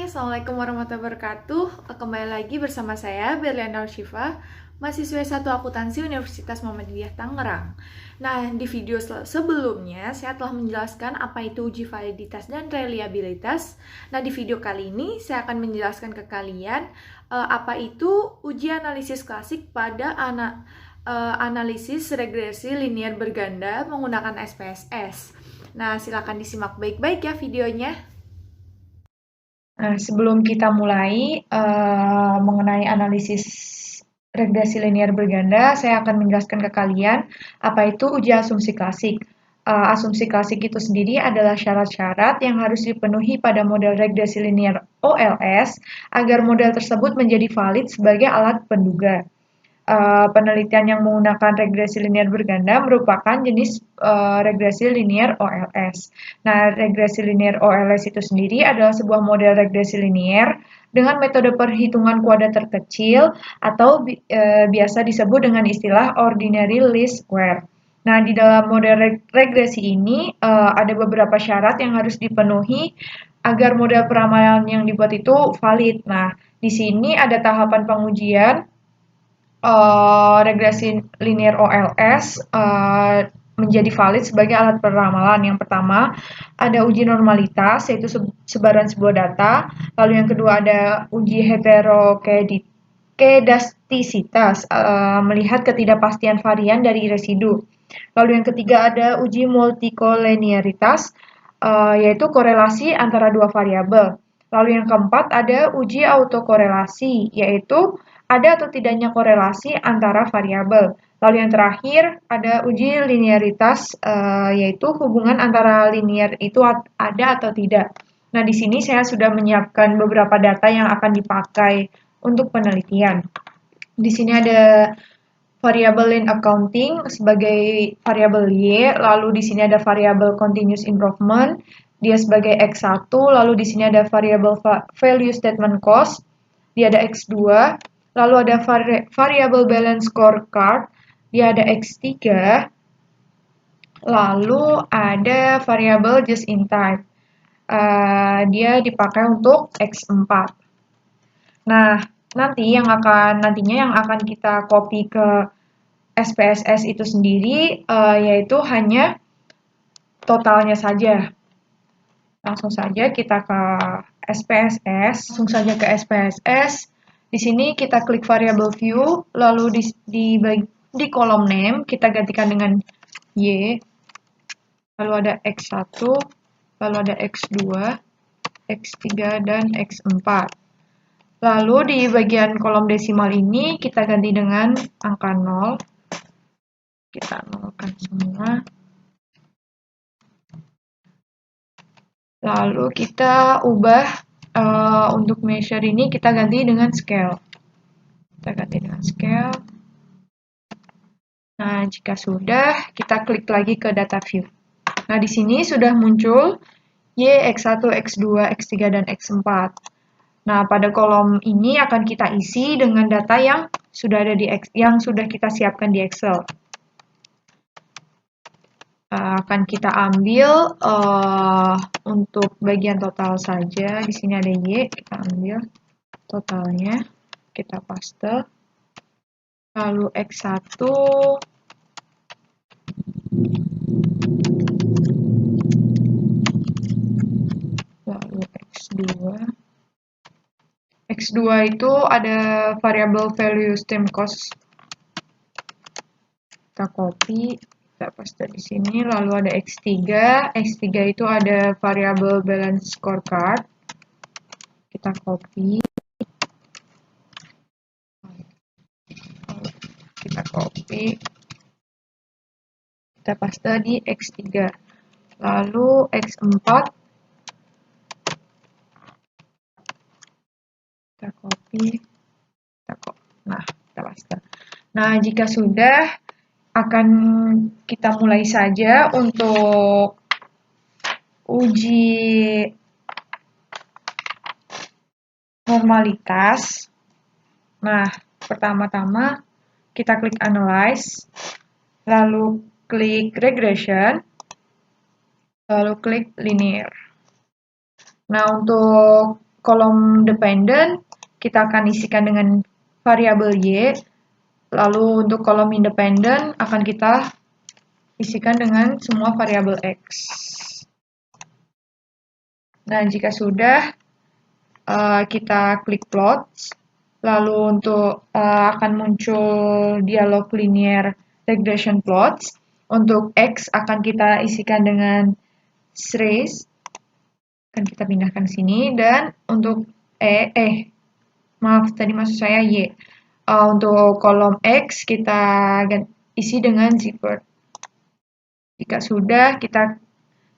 Assalamualaikum warahmatullahi wabarakatuh. Kembali lagi bersama saya, Berliana Syifa, mahasiswa S1 Akuntansi Universitas Muhammadiyah Tangerang. Nah, di video sebelumnya, saya telah menjelaskan apa itu uji validitas dan reliabilitas. Nah, di video kali ini, saya akan menjelaskan ke kalian apa itu uji analisis klasik pada analisis regresi linear berganda menggunakan SPSS. Nah, silakan disimak baik-baik ya videonya. Nah, sebelum kita mulai mengenai analisis regresi linear berganda, saya akan menjelaskan ke kalian apa itu uji asumsi klasik. Asumsi klasik itu sendiri adalah syarat-syarat yang harus dipenuhi pada model regresi linear OLS agar model tersebut menjadi valid sebagai alat penduga. Penelitian yang menggunakan regresi linear berganda merupakan jenis regresi linear OLS. Nah, regresi linear OLS itu sendiri adalah sebuah model regresi linear dengan metode perhitungan kuadrat terkecil atau biasa disebut dengan istilah ordinary least square. Nah, di dalam model regresi ini ada beberapa syarat yang harus dipenuhi agar model peramalan yang dibuat itu valid. Nah, di sini ada tahapan pengujian regresi linear OLS menjadi valid sebagai alat peramalan. Yang pertama, ada uji normalitas, yaitu sebaran sebuah data. Lalu yang kedua ada uji heterokedastisitas, melihat ketidakpastian varian dari residu. Lalu yang ketiga ada uji multikolinearitas, yaitu korelasi antara dua variabel. Lalu yang keempat ada uji autokorelasi, yaitu ada atau tidaknya korelasi antara variabel. Lalu yang terakhir ada uji linearitas, yaitu hubungan antara linear itu ada atau tidak. Nah, di sini saya sudah menyiapkan beberapa data yang akan dipakai untuk penelitian. Di sini ada variabel in accounting sebagai variabel Y, lalu di sini ada variabel continuous improvement, dia sebagai X1, lalu di sini ada variabel value statement cost, dia ada X2, lalu ada variabel balance scorecard, dia ada X3, lalu ada variabel just in time, dia dipakai untuk X4. Nah, nantinya yang akan kita copy ke SPSS itu sendiri yaitu hanya totalnya saja. Langsung saja kita ke SPSS. Di sini kita klik variable view, lalu di kolom name kita gantikan dengan Y, lalu ada X1, lalu ada X2, X3, dan X4. Lalu di bagian kolom desimal ini kita ganti dengan angka 0. Kita nolkan semua. Lalu kita ubah untuk measure ini kita ganti dengan scale. Kita ganti dengan scale. Nah, jika sudah, kita klik lagi ke data view. Nah, di sini sudah muncul Y, X1, X2, X3, dan X4. Nah, pada kolom ini akan kita isi dengan data yang sudah kita siapkan di Excel. Akan kita ambil untuk bagian total saja. Di sini ada Y, kita ambil totalnya, kita paste. Lalu X1, lalu X2. X2 itu ada variabel value stem cost. Kita copy, kita paste di sini. Lalu ada X3. X3 itu ada variabel balance scorecard. Kita copy. Kita paste di X3. Lalu X4. Kita copy. Nah, kita paste. Nah, jika sudah, akan kita mulai saja untuk uji normalitas. Nah, pertama-tama kita klik analyze, lalu klik regression, lalu klik linear. Nah, untuk kolom dependen kita akan isikan dengan variabel Y, lalu untuk kolom independen akan kita isikan dengan semua variabel X. Nah, jika sudah, kita klik plot, lalu untuk akan muncul dialog linear regression plots. Untuk X akan kita isikan dengan series, akan kita pindahkan sini, dan untuk maaf tadi maksud saya Y. Untuk kolom X kita isi dengan zipper. Jika sudah, kita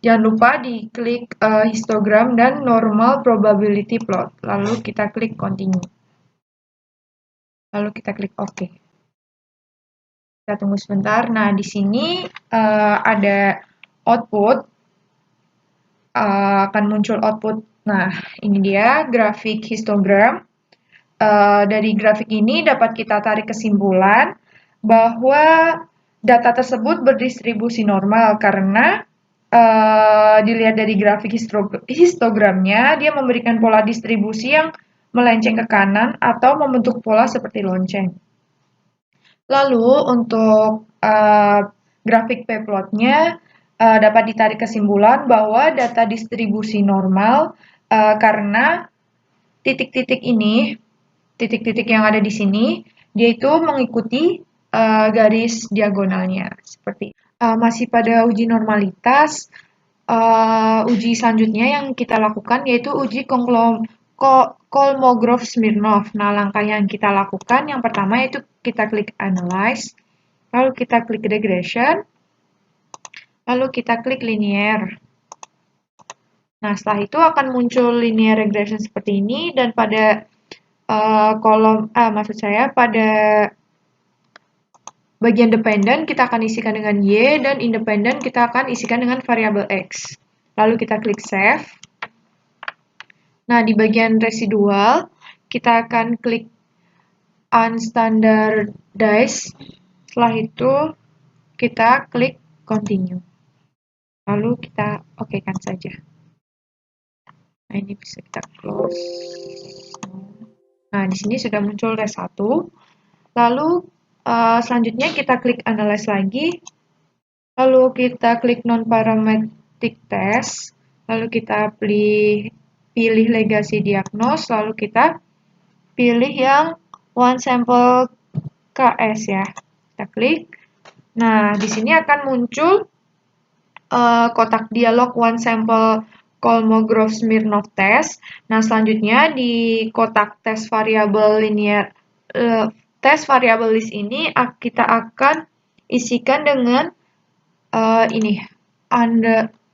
jangan lupa diklik histogram dan normal probability plot. Lalu kita klik continue. Lalu kita klik OK. Kita tunggu sebentar. Nah, di sini ada output. Akan muncul output. Nah, ini dia grafik histogram. Dari grafik ini dapat kita tarik kesimpulan bahwa data tersebut berdistribusi normal karena dilihat dari grafik histogramnya, dia memberikan pola distribusi yang melenceng ke kanan atau membentuk pola seperti lonceng. Lalu untuk grafik p-plotnya dapat ditarik kesimpulan bahwa data distribusi normal karena titik-titik ini, titik-titik yang ada di sini, dia itu mengikuti garis diagonalnya. Seperti masih pada uji normalitas, uji selanjutnya yang kita lakukan yaitu uji Kolmogorov-Smirnov. Nah, langkah yang kita lakukan yang pertama yaitu kita klik Analyze, lalu kita klik Regression, lalu kita klik Linear. Nah, setelah itu akan muncul linear regression seperti ini, dan pada pada bagian dependen kita akan isikan dengan Y, dan independen kita akan isikan dengan variabel X. Lalu kita klik Save. Nah, di bagian residual kita akan klik Unstandardize. Setelah itu kita klik Continue. Lalu kita OK-kan saja. Nah, ini bisa kita close. Nah, di sini sudah muncul res 1. Lalu, selanjutnya kita klik Analyze lagi. Lalu kita klik Non-Parametric Test. Lalu kita pilih Legacy Diagnose. Lalu kita pilih yang One Sample KS ya. Kita klik. Nah, di sini akan muncul kotak dialog One Sample Kolmogorov-Smirnov test. Nah, selanjutnya di kotak tes variabel linear tes variabel list ini kita akan isikan dengan ini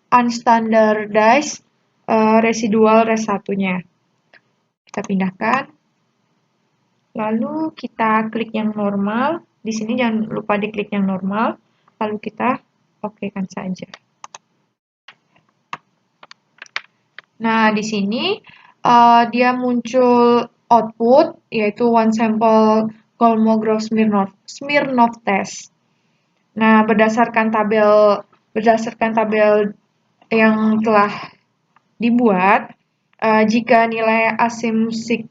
unstandardized residual res satunya. Kita pindahkan. Lalu kita klik yang normal. Di sini jangan lupa diklik yang normal. Lalu kita OK-kan saja. Nah, di sini dia muncul output, yaitu one sample Kolmogorov-Smirnov test. Nah, berdasarkan tabel yang telah dibuat, jika nilai asymptotic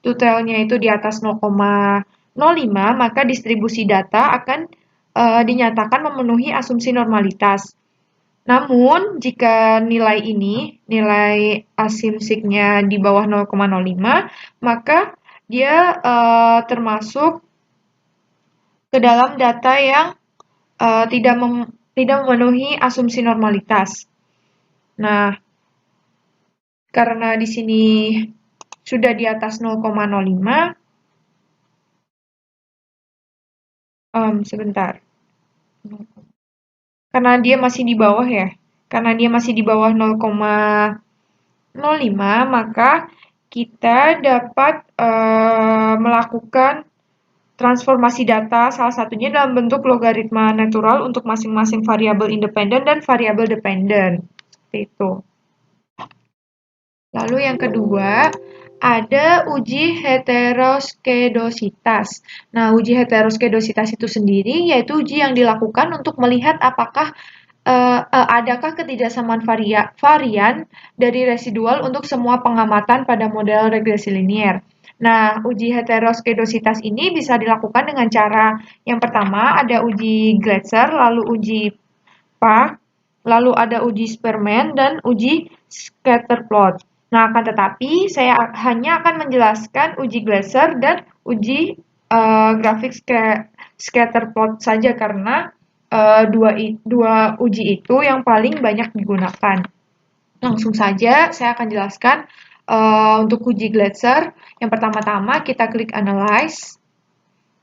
totalnya itu di atas 0,05, maka distribusi data akan dinyatakan memenuhi asumsi normalitas. Namun, jika nilai asymptoticnya di bawah 0,05, maka dia termasuk ke dalam data yang tidak memenuhi asumsi normalitas. Nah, karena di sini sudah di atas 0,05, sebentar. Karena dia masih di bawah ya. Karena dia masih di bawah 0,05, maka kita dapat melakukan transformasi data, salah satunya dalam bentuk logaritma natural untuk masing-masing variabel independen dan variabel dependen. Seperti itu. Lalu yang kedua, ada uji heteroskedositas. Nah, uji heteroskedositas itu sendiri yaitu uji yang dilakukan untuk melihat apakah adakah ketidaksamaan varian dari residual untuk semua pengamatan pada model regresi linier? Nah, uji heteroskedositas ini bisa dilakukan dengan cara yang pertama ada uji Glatzer, lalu uji Park, lalu ada uji Spearman, dan uji Scatterplot. Nah, akan tetapi saya hanya akan menjelaskan uji Glatzer dan uji grafik Scatterplot saja karena dua uji itu yang paling banyak digunakan. Langsung saja saya akan jelaskan untuk uji Glatzer. Yang pertama-tama kita klik Analyze,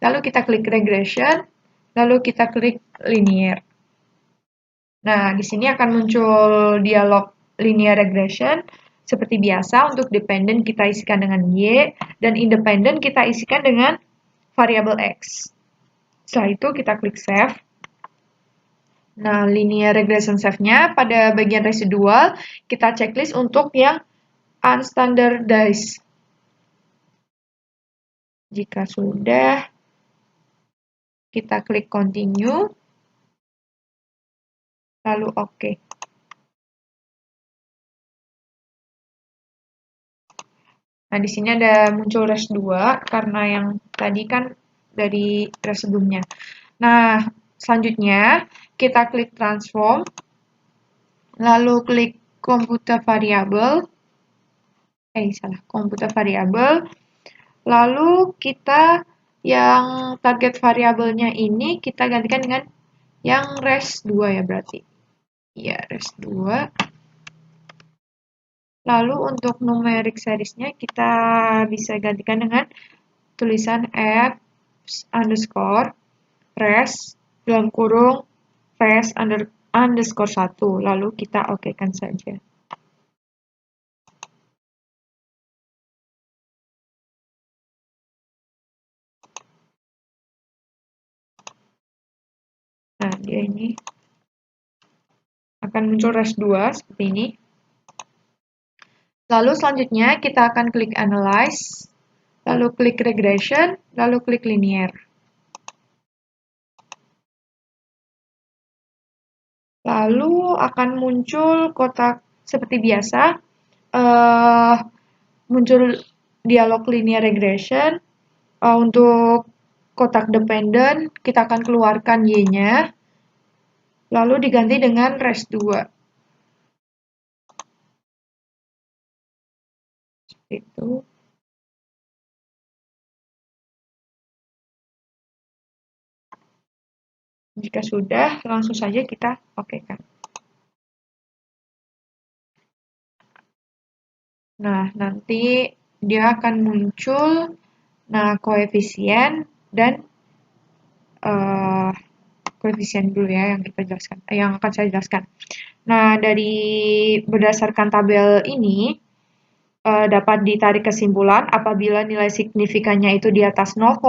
lalu kita klik Regression, lalu kita klik Linear. Nah, di sini akan muncul dialog Linear Regression. Seperti biasa, untuk dependent kita isikan dengan Y, dan independent kita isikan dengan variabel X. Setelah itu kita klik Save. Nah, linear regression save-nya pada bagian residual, kita checklist untuk yang unstandardized. Jika sudah, kita klik continue, lalu OK. Nah, di sini ada muncul res 2, karena yang tadi kan dari res sebelumnya. Nah, selanjutnya, kita klik transform, lalu klik computer variable, computer variable, lalu kita yang target variabelnya ini kita gantikan dengan yang res 2 ya berarti. Ya, res 2. Lalu untuk numeric seriesnya kita bisa gantikan dengan tulisan f underscore res dalam kurung res underscore 1. Lalu kita okekan saja. Nah, dia ini akan muncul res 2 seperti ini. Lalu selanjutnya kita akan klik Analyze, lalu klik Regression, lalu klik Linear. Lalu akan muncul kotak seperti biasa, muncul dialog Linear Regression. Untuk kotak dependent, kita akan keluarkan Y-nya, lalu diganti dengan res 2. Seperti itu. Jika sudah, langsung saja kita okekan. Nah, nanti dia akan muncul koefisien dan koefisien dulu ya yang kita jelaskan, yang akan saya jelaskan. Nah, dari berdasarkan tabel ini dapat ditarik kesimpulan apabila nilai signifikannya itu di atas 0,05,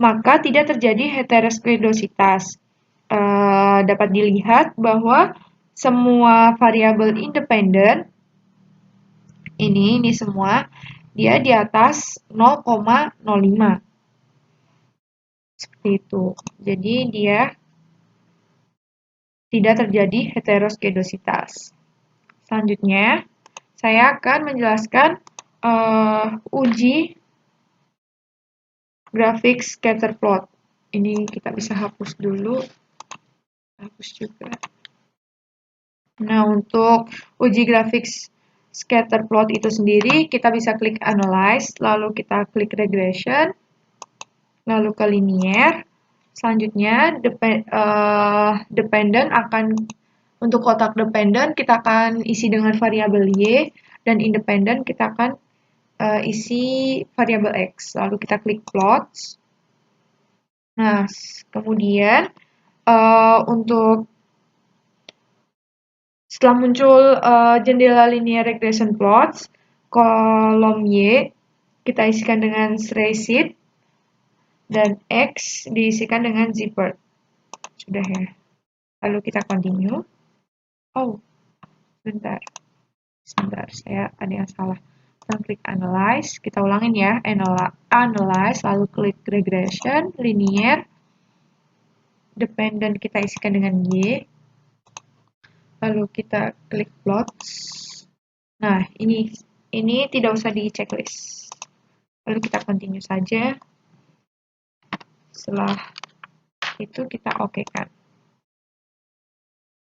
maka tidak terjadi heteroskedositas. Dapat dilihat bahwa semua variabel independen ini semua dia di atas 0,05. Seperti itu. Jadi dia tidak terjadi heteroskedositas. Selanjutnya, saya akan menjelaskan uji grafik scatter plot. Ini kita bisa hapus dulu. Hapus juga. Nah, untuk uji grafik scatter plot itu sendiri, kita bisa klik Analyze, lalu kita klik Regression, lalu ke Linear. Selanjutnya, dependent untuk kotak dependent, kita akan isi dengan variabel Y, dan independent kita akan isi variabel X. Lalu kita klik Plots. Nah, kemudian untuk setelah muncul jendela linear regression plots, kolom Y kita isikan dengan Sraysit, dan X diisikan dengan Zipper. Sudah ya. Lalu kita continue. Oh, sebentar, saya ada yang salah. Kita klik Analyze, kita ulangin ya, Analyze, lalu klik Regression, Linear, Dependent kita isikan dengan Y, lalu kita klik plots. Nah, ini tidak usah di checklist. Lalu kita continue saja. Setelah itu kita oke-kan.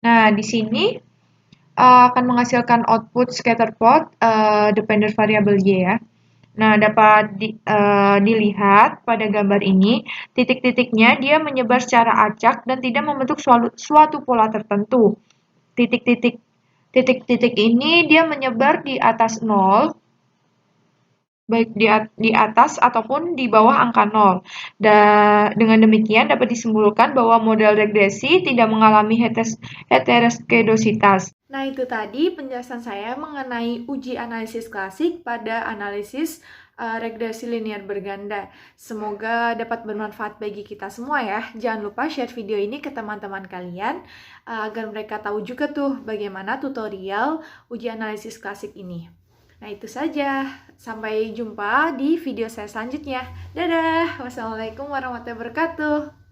Nah, di sini akan menghasilkan output scatter plot dependent variable y ya. Nah, dapat dilihat pada gambar ini, titik-titiknya dia menyebar secara acak dan tidak membentuk suatu pola tertentu. Titik-titik ini dia menyebar di atas 0, baik di atas ataupun di bawah angka 0. Dengan demikian dapat disimpulkan bahwa model regresi tidak mengalami heteroskedositas. Nah, itu tadi penjelasan saya mengenai uji analisis klasik pada analisis regresi linear berganda. Semoga dapat bermanfaat bagi kita semua ya. Jangan lupa share video ini ke teman-teman kalian agar mereka tahu juga tuh bagaimana tutorial uji analisis klasik ini. Nah, itu saja. Sampai jumpa di video saya selanjutnya. Dadah. Wassalamualaikum warahmatullahi wabarakatuh.